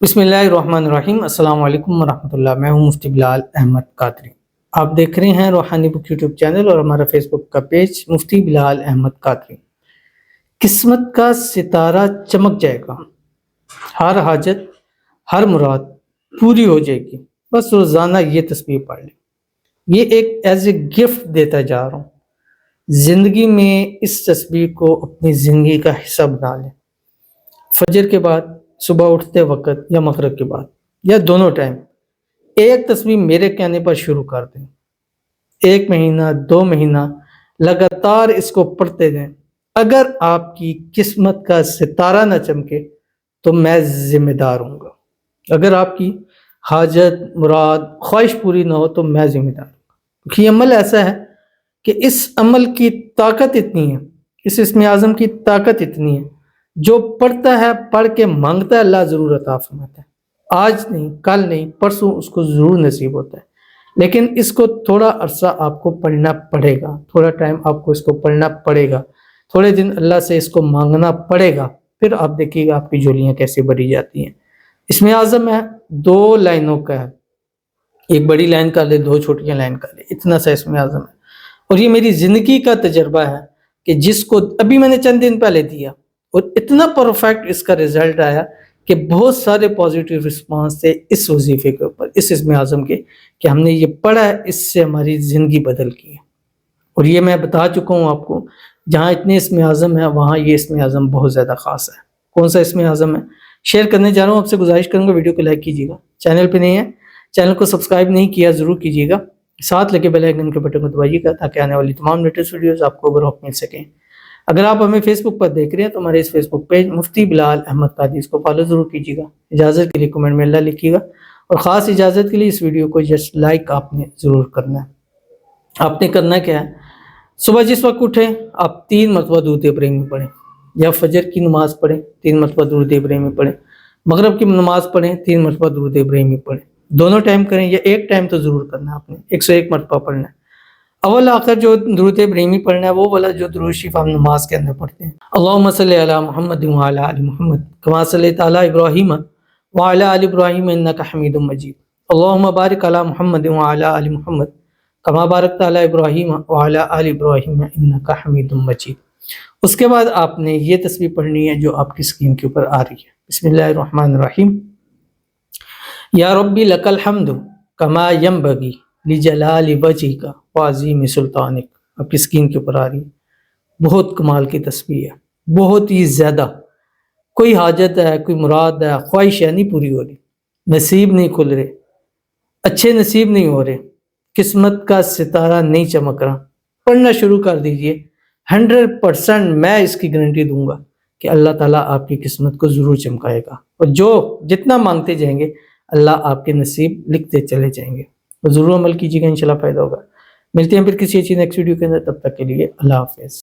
بسم اللہ الرحمن الرحیم۔ السلام علیکم ورحمۃ اللہ۔ میں ہوں مفتی بلال احمد قادری۔ آپ دیکھ رہے ہیں روحانی بک یوٹیوب چینل اور ہمارا فیس بک کا پیج مفتی بلال احمد قادری۔ قسمت کا ستارہ چمک جائے گا، ہر حاجت ہر مراد پوری ہو جائے گی۔ بس روزانہ یہ تسبیح پڑھ لیں۔ یہ ایک ایز اے گفٹ دیتا جا رہا ہوں۔ زندگی میں اس تسبیح کو اپنی زندگی کا حصہ بنا لیں۔ فجر کے بعد، صبح اٹھتے وقت یا مغرب کے بعد یا دونوں ٹائم ایک تسبیح میرے کہنے پر شروع کر دیں۔ 1 مہینہ 2 مہینہ لگاتار اس کو پڑھتے رہیں۔ اگر آپ کی قسمت کا ستارہ نہ چمکے تو میں ذمہ دار ہوں گا۔ اگر آپ کی حاجت مراد خواہش پوری نہ ہو تو میں ذمہ دار ہوں گا، کیونکہ یہ عمل ایسا ہے کہ اس عمل کی طاقت اتنی ہے، اس اسم اعظم کی طاقت اتنی ہے، جو پڑھتا ہے پڑھ کے مانگتا ہے اللہ ضرور عطا فرماتا ہے۔ آج نہیں، کل نہیں، پرسوں اس کو ضرور نصیب ہوتا ہے، لیکن اس کو تھوڑا عرصہ آپ کو پڑھنا پڑے گا، تھوڑا ٹائم آپ کو اس کو پڑھنا پڑے گا، تھوڑے دن اللہ سے اس کو مانگنا پڑے گا، پھر آپ دیکھیے گا آپ کی جولیاں کیسے بھری جاتی ہیں۔ اسم اعظم ہے 2 لائنوں کا ہے، ایک بڑی لائن کا لے، 2 چھوٹیاں لائن کا لے، اتنا سا اسم اعظم ہے۔ اور یہ میری زندگی کا تجربہ ہے کہ جس کو ابھی میں نے چند دن پہلے دیا اور اتنا پرفیکٹ اس کا رزلٹ آیا کہ بہت سارے پازیٹیو رسپانس تھے اس وظیفے کے اوپر، اس اسم اعظم کے، کہ ہم نے یہ پڑھا ہے، اس سے ہماری زندگی بدل گئی ہے۔ اور یہ میں بتا چکا ہوں آپ کو، جہاں اتنے اسم اعظم ہیں وہاں یہ اسم اعظم بہت زیادہ خاص ہے۔ کون سا اسم اعظم ہے شیئر کرنے جا رہا ہوں، آپ سے گزارش کروں گا ویڈیو کو لائک کیجیے گا، چینل پہ نہیں ہے چینل کو سبسکرائب نہیں کیا ضرور کیجیے گا، ساتھ لگے بیل آئیکن کے بٹن کو دبائیے گا تاکہ آنے والی تمام لیٹسٹ ویڈیوز آپ کو بروقت مل سکیں۔ اگر آپ ہمیں فیس بک پر دیکھ رہے ہیں تو ہمارے اس فیس بک پیج مفتی بلال احمد قادری، اس کو فالو ضرور کیجیے گا۔ اجازت کے لیے کمنٹ میں اللہ لکھیے گا، اور خاص اجازت کے لیے اس ویڈیو کو جسٹ لائک آپ نے ضرور کرنا ہے۔ آپ نے کرنا کیا ہے، صبح جس وقت اٹھیں آپ 3 مرتبہ درود ابراہیمی پڑھیں، یا فجر کی نماز پڑھیں 3 مرتبہ درود ابراہیمی پڑھیں، مغرب کی نماز پڑھیں 3 مرتبہ درود ابراہیمی پڑھیں۔ دونوں ٹائم کریں یا ایک ٹائم تو ضرور کرنا ہے، آپ نے 101 مرتبہ پڑھنا ہے۔ اول آخر جو درود ابراہیمی پڑھنا ہے وہ والا جو درود شریف ہم نماز کے اندر پڑھتے ہیں، اللہم صلی علی محمد وعلی آل محمد کما صلیت علی ابراہیم وعلی آل ابراہیم انک حمید مجید، اللہم بارک علی محمد وعلی آل محمد کما بارکت علی ابراہیم وعلی آل ابراہیم انک حمید مجید۔ اس کے بعد آپ نے یہ تسبیح پڑھنی ہے جو آپ کی اسکرین کے اوپر آ رہی ہے۔ بسم اللہ الرحمن الرحیم۔ یا ربی لک الحمد کما ینبغی لجلال وجہک وعظیم سلطانک، آپ کی اسکرین کے اوپر آ رہی ہے۔ بہت کمال کی تسبیح ہے، بہت ہی زیادہ۔ کوئی حاجت ہے، کوئی مراد ہے، خواہش ہے نہیں پوری ہو رہی، نصیب نہیں کھل رہے، اچھے نصیب نہیں ہو رہے، قسمت کا ستارہ نہیں چمک رہا، پڑھنا شروع کر دیجئے۔ 100% میں اس کی گارنٹی دوں گا کہ اللہ تعالیٰ آپ کی قسمت کو ضرور چمکائے گا، اور جو جتنا مانگتے جائیں گے اللہ آپ کے نصیب لکھتے چلے جائیں گے۔ اور ضرور عمل کیجیے گا، انشاءاللہ فائدہ ہوگا۔ ملتے ہیں پھر کسی اچھی نیکسٹ ویڈیو کے اندر، تب تک کے لیے اللہ حافظ۔